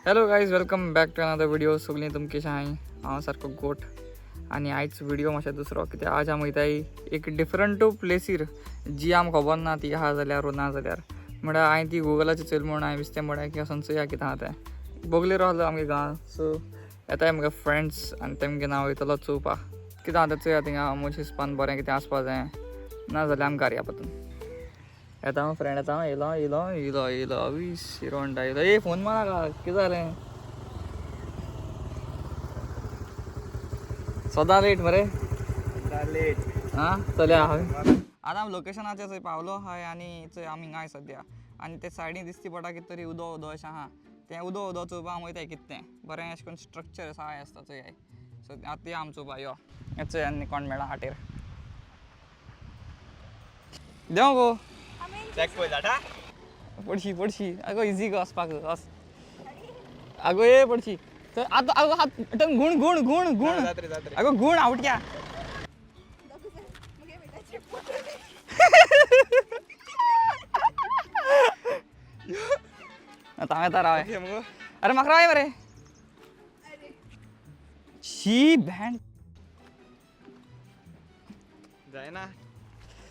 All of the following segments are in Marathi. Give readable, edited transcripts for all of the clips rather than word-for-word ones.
Hello guys, welcome back to another video. सगळीं तुमची हांय हांव सारको गोट आनी आयज व्हिडिओ मातशें दुसरो कित्याक आज आमी वयताय एक डिफरंट प्लेसीर जी आमकां खबर ना ती आहा जाल्यार ना जाल्यार. म्हळ्यार हांवें ती गुगलाचेर चोयल म्हूण हांवें दिसतें म्हळ्यार की वचून चोया कितें आहा तें. बोगलेर आहलो आमगे गांव, सो येताय म्हगे फ्रेंड्स आनी तेमगे हांव वयतलो चोवपाक कितें आहा तें चोया. थिंगा मोज हिसपान बरें कितें आसपा जाय, ना जाल्यार आमी गारया परतून. येता फ्रेंड येता, येयलो येयलो येयलो येयलो वीस शिरोंडा येयलो. ए फोन मारा कितें जालें? सदां लेट मरे, लेट. हां चलया हय. आतां आमी लोकेशनाचेर थंय पावलो हय आनी थंय आमी हांगाय सद्या. आनी ते सायडीन दिसती पडटा कितें तरी उदो उदो अशें आहा. तें उदो उदो चोवपाक आमी वयताय कितें तें बरें अशें करून स्ट्रक्चर आसा आसता चोया. सो आतां तें आमी चोवपा यो चोय आनी कोण मेळ्ळा हाटेर. देंव गो चॅक पळय जाता. पडशी पडशी आगो इजी गो वचपाक वच. आगो ये पडशी थंय आतां आगो हात गुण गुण गुण गुण जात्रे जात्रे. आगो गुण आवटक्या. आता येता राव. अरे म्हाका राव मरे. शी भॅन जायना.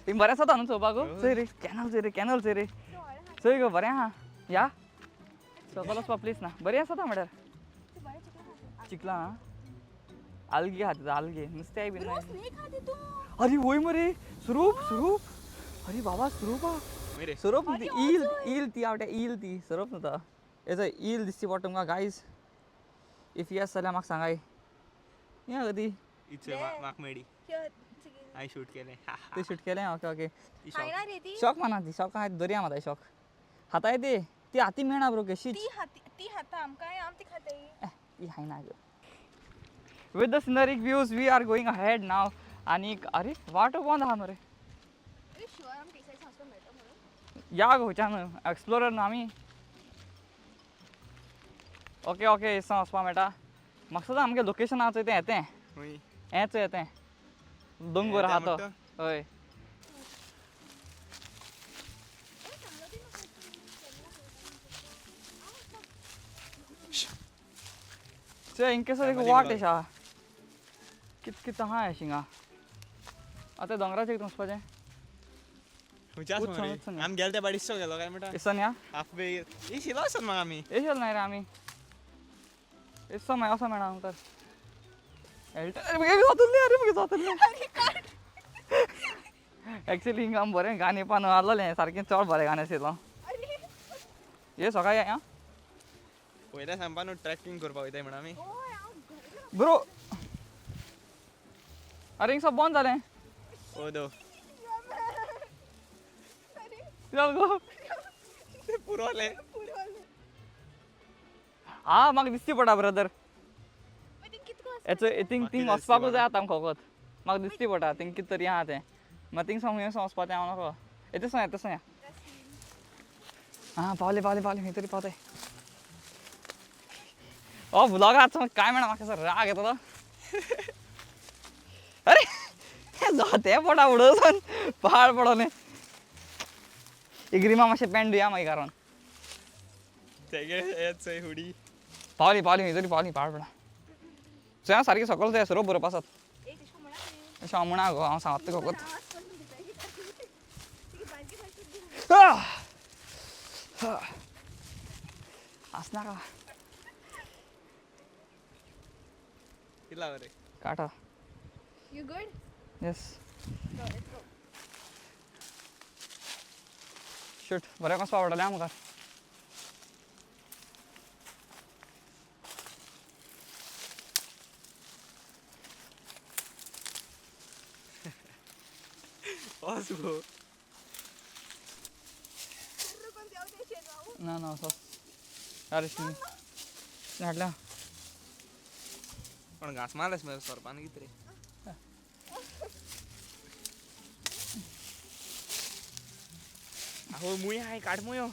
ती बरें आसा न्हू चोवपाक. चोय रे कॅनल चोय रे कॅनल चोय रे. चोय गो बरें आहा. या सकयल वचपा प्लीज ना. बरी आसा म्हळ्यार चिकला आलगी आहा तिथं आलगी नुस्त्याय बीन ना. अरे वय मरे स्वरूप स्वरूप. अरे बाबा स्वरूप आहा. स्वरूप ती ईल ईल ती आवटे ईल ती स्वरूप न्हू तो. हेजो ईल दिसती पडटा तुमकां गायज. इफ येस जाल्यार म्हाका सांगाय. या गो इचे माक मेडी. हांवें शूट केलें. ते शूट केलें. Okay okay. ती शॉक माना ती शॉक आहाय दर्या माताय शॉक हाताय ते ती हाती मेळना ब्रो कशी हाता आमकां आम ती खाताय. ती हाय ना गो. With the scenic views we are going ahead now. आणि अरे वाटो बंद आहा मरे. या गो वयच्यान एक्सप्लोरर न्हू आमी. ओके ओके हिस्सा वचपा मेळटा. म्हाका सुद्दां आमगे लोकेशन आहा चोय तें येतें हेंच येतें दोंगर आहा तो हय. चोय इंकेसर एक वाट एश आहा. कित कित आहा शिंगा. आतां दोंगराचेर कितें वचपाचें. आमी गेले त्या बाडिस्सो गेलो काय म्हणटा. इसन या हाफ वे शिलो आसत मग आमी. येशेल नाही रे आमी. इस्सो मागीर वचो मेळना आमकां. अरे मुगे जातलें अरे मुगे जातलें. एक्चुअली हिंगा बरें गाणे पान आहलोलें सारकें चड बरें गाणें आशिल्लो. ये सकाळी या पयल्या सांगपा न्हू ट्रॅकिंग करपाक वयताय म्हण आमी. ब्रो. अरे हिंग सब बंद जालें. ओ दो चल गो. ते पुरोले. हा म्हाका दिसती पडटा ब्रदर. थिंग थिंग वचपाकूच जाय आतां आमकां फकत. म्हाका दिसती पडटा थिंग कितें तरी आहा तें. मागीर थिंग सावन खंय वचपा तें हांव नाका. येतें सांग येतें सांग. हां पावले पावले पावले खंय तरी पावताय. ओ व्लॉगाक काय म्हणा म्हाका असो राग येतलो. अरे जाते पडा उडोवन पहाड पडोलें. इग्रिमा मातशें पॅन्ट दिवया मागीर कारण. तेगे हेच हुडी. पावली पावली खंय तरी पावली पहाड पडा. चोय सारकी सकयल जाय सरोप बरोवप आसात. अशें हांव म्हणा गो हांव सांगता तुका फकत. आसनाका कितला बरे काटा. You good? Yes Go, let's go. Shoot बरें वचपा पडटलें आमकां. वच गो. ना ना वच. अरे शी हाडल्या पण घास मारलेस मरे सरपान कितें रे. आहो मुय हाय काढ मुयो.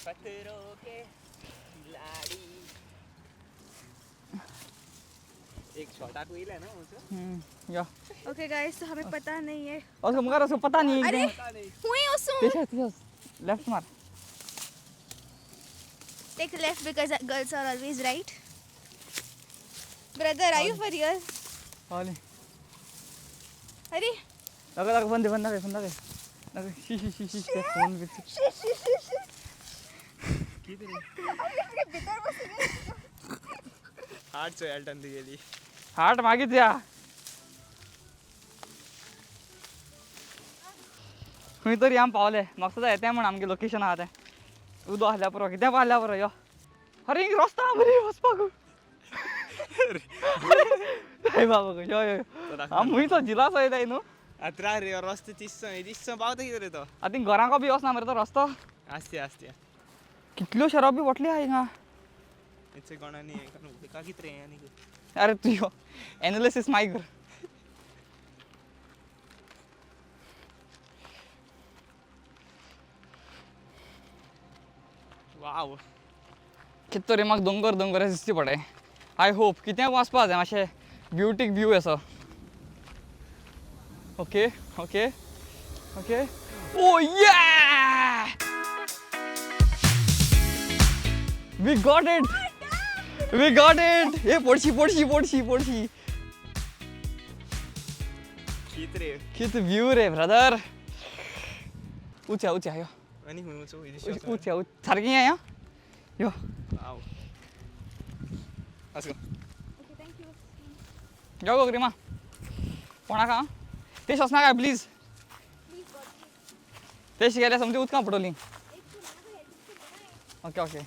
पत्थरों के खिलाड़ी. एक छोटा कोईल है ना मुझे. या Okay guys, तो हमें पता नहीं है. उसको मगर उसको पता नहीं अरे एकदम. हुई उसमें. तेज तेज लेफ्ट मार. take left because girls are always right. Brother, are you for real? पावले अरे लगा बंद आहे लगा शी ते फोन बिच हार्ट चोयाल टन दी गेली हार्ट मागीच या खंय तरी आम पावले म्हाका सुद्दां येते म्हण आमगे लोकेशन आहा तें उदो आहल्या पुरो कितें आहल्या पुरो यो अरे हिंग रस्तो आहा मरे वचपाक हय बाबा यो यो आम हुंयचो जिलासो येताय न्हू अत्रा रे रस्ते तिस्सो पावता कितें रे तो आय थिंक घराको बी वचना मरे तो रस्तो आस्ते कितल्यो शराब बी वटली आहा हिंगा इथे कोणानी का कितें रे आनी अरे तू यो एनालिसिस माय कर वाव कितें तरी म्हाका दोंगर दिसची पडे आय होप कितें वचपा जाय मातशें ब्युटीक व्यू असो ओके ओके ओके ओ या वी गॉट इट हे पडशी कितें रे किती व्यू रे ब्रदर उच्या यो आनी खंय वचूं उच्या सारकी या यो वाव let's go Okay, thank you. यो गो ग्रिमा कोणाक आं तेश वचना काय प्लीज Please God, please. तेश गेल्या समजी उदकां पडटली एक तू लगा है ओके ओके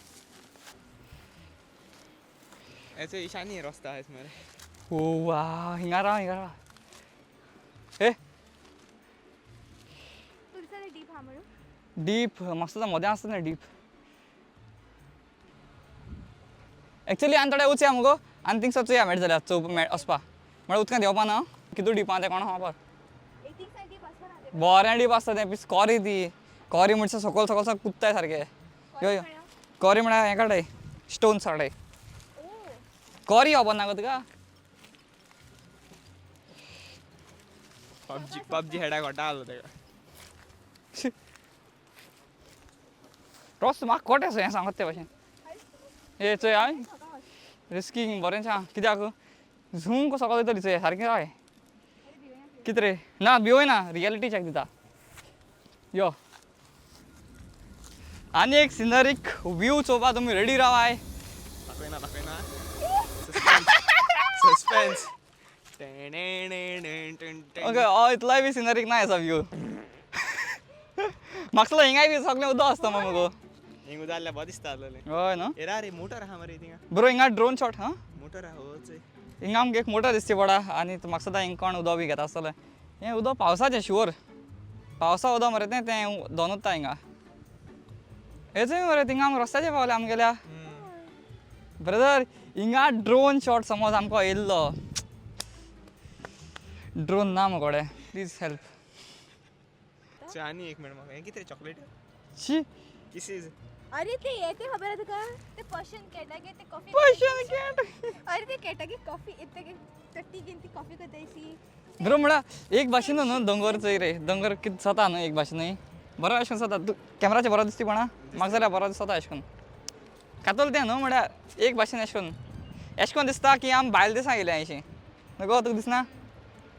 याचे ईशानी रस्ता आहे मरे ओ वा हिंगा राव हे तुझा डीप हामरू डीप मस्त मजा असतं ना डीप एक्चुअली आनी थोडे उचया मुगो आनी थिंग चोया मेळ जाल्यार चौ वचपा म्हळ्यार उदकां देवपा ना कितू डिपा तें कोणा खबर एक थिंग साइड डीप असणार आहे बरें डीप आसता तें पीस कोरी ती कोरी म्हणचे सकल कुदताय सारकें यो यो कोरी म्हळ्यार हें काडय स्टोन साडय कोरी खबर ना गो तुका पबजी हेडा घोटा आलो तेका रस म्हाका कोटें हें सांगत ते भाशेन ए चोय हांव रिस्कींग बरेंच आहा कित्याक झूम को सकल तरी चोय सारकें राय कितें रे ना भिवय ना रियलिटी चॅक दिता यो आनी एक सिनरीक व्यू चोवपा तुमी रेडी रावाय दाखयना सस्पेन्स ओके इतलाय बी सिनरीक ना असा व्यू म्हाका हिंगाय बी सगळें उदक आसता मगो हिंगू जाल्ल्या बरें दिसता आसलें हय न्हू एरा रे मोटर आहा मरे थिंगा बरो हिंगा ड्रोन शॉट हां मोटर आहा होच हिंगा आमकां एक मोटर दिसची पडा आनी म्हाका सदां हिंगा कोण उदक बी घेता आसतलें हें उदक पावसाचें शुअर पावसा उदक मरे तें दोनूच हिंगा हेच मरे थिंगा आमकां रस्त्याचेर पावले आमगेल्या ब्रदर हिंगा ड्रोन शॉट समज आमकां येयल्लो ड्रोन ना मुगोडे प्लीज हेल्प आनी एक मिनट म्हाका हें कितें रे चॉकलेट शी किसीज अरे ते येते खबर आहे तुका ते पर्शियन कॅटागे ते कॉफी पैशान कॅट अरे ते कॅटागे कॉफी इतके तट्टी घेऊन ती कॉफी करतायची बरो म्हळ्यार एक भाशेन न्हू दोंगर चोय रे दोंगर कितें जाता न्हू एक भाशेन बरो अशें जाता तूं कॅमेराचेर बरो दिसती पण म्हाका जाल्यार बरो दिसता अशें करून कातोल तें न्हू म्हळ्यार एक भाशेन अशें करून दिसता की आमी भायल्या देशां येयल्या अशें नको तुका दिसना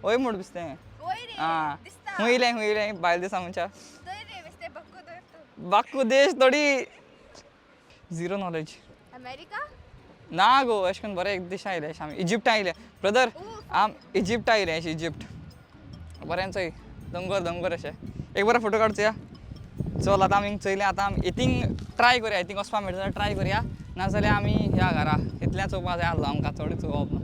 वय म्हूण दिसतें ओय रे आं दिसता हुंयलें भायल्या देशां म्हणच्या तोय रे बेस्ते बक्को दोर बाक्कू देश थोडी झिरो नॉलेज अमेरिका ना गो अशें करून बरें एक देशां आयले अशें आमी इजिप्ट आयले ब्रदर आम इजिप्ट आयले अशें इजिप्ट बरें चोय दोंगर अशें एक बरो फोटो काडचो या चल आतां आमी चोयलें आतां आमी हितींग ट्राय करया हितींग वचपा मेळटा जाल्यार ट्राय करया नाजाल्यार आमी ह्या घरा इतलें चोवपा जाय आसलो आमकां चड चोवप ना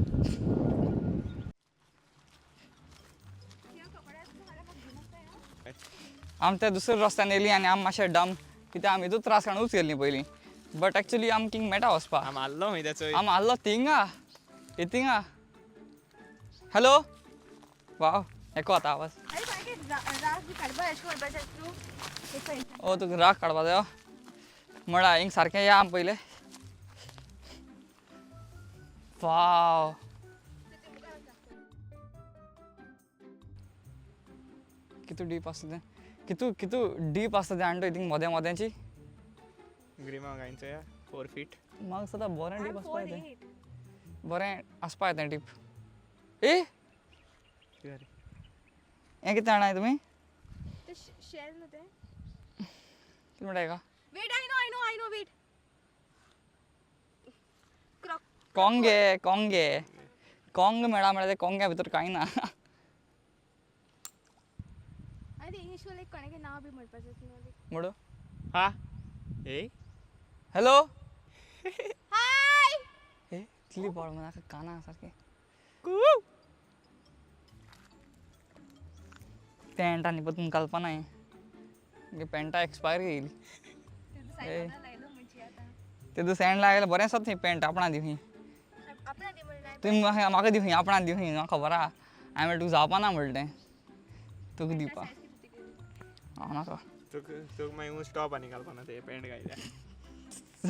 आमी त्या दुसऱ्या रस्त्यान येयलीं आनी आमी मातशें डम कित्याक आमी हितूच त्रास काडून गेलीं पयलीं बट एक्चुली आमी थिंग मेळटा वचपा आम आल्लो खंय त्याचो आमी आल्लो थिंगा हितिंगा हॅलो वाव हेको आतां आवाज अरे मागे राग बी काडबा अशें करपाचें तूं ओ तुका राग काडपा जाय म्हळ्यार हिंग सारकें या आमी पयलें वाव कितू डीप आसता तें कितू डीप आसता तें आनी हितींग मोद्यांची ग्रिमा गायचं 4 feet. म्हाका सद्दां बरें I'm डीप आसपा येतें 4'8". बरें आसपा येतें डीप ए कितें रे? हें कितें जाणाय तुमी ते शेल न्हू ते. कितें म्हणटाय का Wait, I know, wait. Croc. कोंगे कोंग मेळा म्हणल्यार ते कोंग्या भितर कांय ना आनी ते इंग्लीश लायक कोणागे नांव बी म्हणपाचें like. म्हणू हा ए हॅलो Hi! ए इतली बळ म्हाका काना सारकें पॅन्ट आनी पळय तुमकां कल्पना आहे पॅन्टा एक्सपायर येयली तुझं सायकलां लायलो म्हणजे आतां. तेदू सँड लागले बरें आसात थंय पॅन्ट आपणा दिवं आपणा दी म्हणलें तुमी म्हाका दिवं आपणा दिवं म्हाका खबर आहा हांवें तुका जावपा ना म्हणलें तुका दिवपा size किती तुजी? हांव नाका तुका मागीर स्टॉप आनी घालपाना ते पॅन्ट घायल्या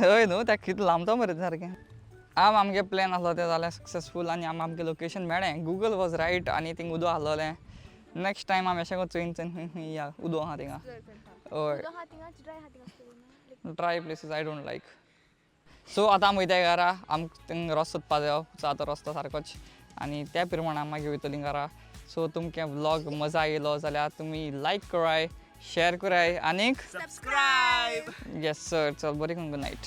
हय न्हू त्या कितलें लांबतो मरे तें सारकें आम आमगे प्लॅन आसलो तें जालें सक्सेसफूल आनी आमगे लोकेशन मेळ्ळें गूगल वॉज रायट आनी थिंग उदो आहलोलें नेक्स्ट टायम आमी अशें करून चोयन खंय या उदो आहा थिंगा हय तुझो हात थिंगा ड्राय हात थिंगा आसतलो ना. Try places I don't like so आतां आमी वयताय घरा आमकां थिंग रस्तो सोदपा जायो आतां रस्तो सारकोच आनी त्या प्रमाणे आमी मागीर वयतलीं घरा सो तुमकां व्लॉग मजा येयलो जाल्यार तुमी लायक कराय शेअर कराय आनीक सबस्क्राईब येस सर चल बरें गुड नायट